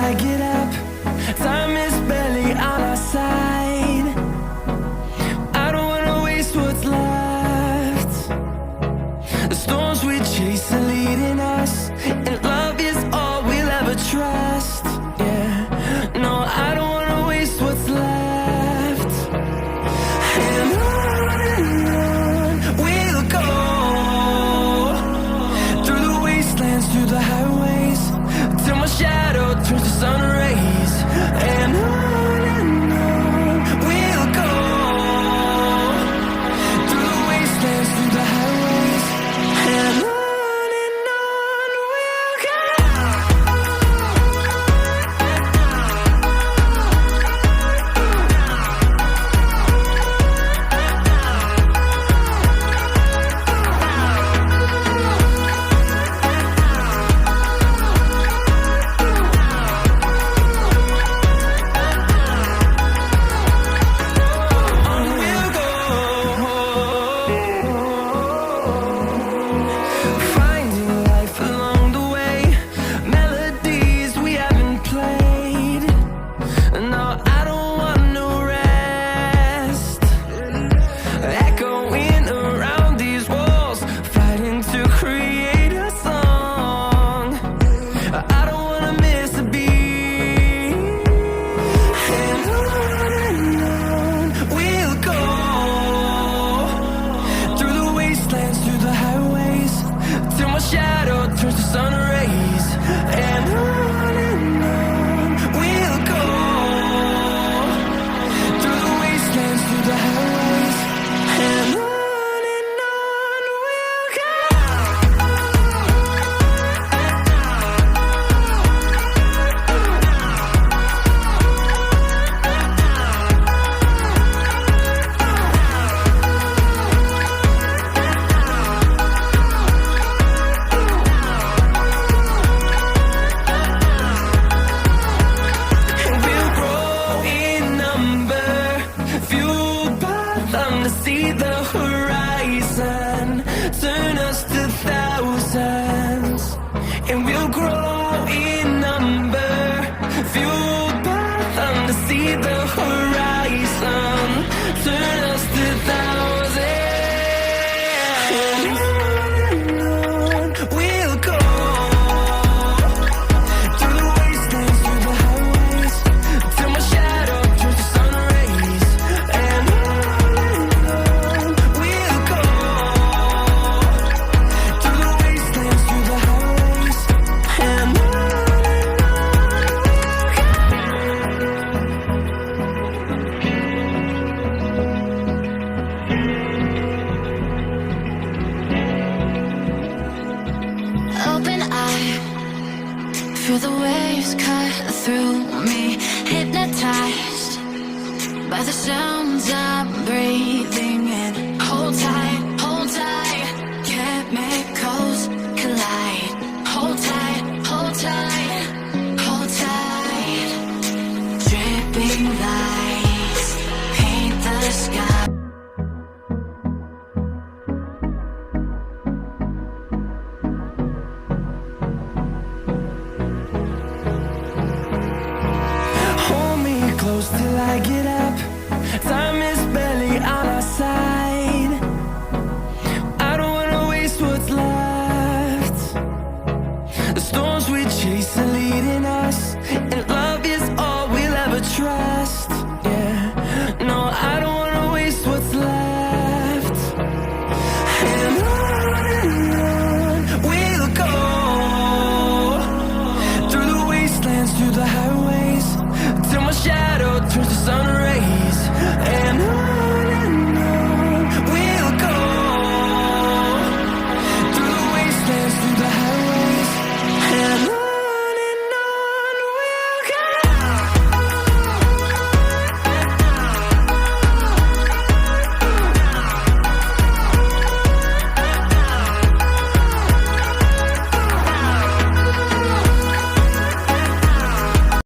I get up. Time is barely on our side. I don't wanna waste what's left. The storms we chase are leading us, and love is all we'll ever trust. Yeah, no, I don't wanna waste what's left. And on we'll go, through the wastelands, through the highways, till my shadow turns to sun rays. And on we'll go, through the wastelands, through the highways, and on we'll go. Finding life along the way, melodies we haven't played. No, I don't want no rest. Echoing around these walls, fighting to create a song. I don't wanna miss a beat. And on we'll go, through the wastelands, through the highways, till my shadow turns to sun rays. And on we'll go, through the wastelands, through the highways, and on we'll go. And we'll grow in number, fueled by them to see the horizon, turn us to thousands. And we'll grow in number, fueled by them to see the horizon, turn us to thousands. And on we'll go, through the wastelands, through the highways, till my shadow turns to sun rays. And on we'll go, through the wastelands, through the highways, and on Open eye, feel the waves cut through me, hypnotized by the sounds I'm breathing in. Hold tight, chemicals collide. Hold tight, hold tight, hold tight. Dripping lights paint the sky. hold me close till I get up. Time is barely on our side. I don't wanna waste what's left. The storms we chase are leading us, and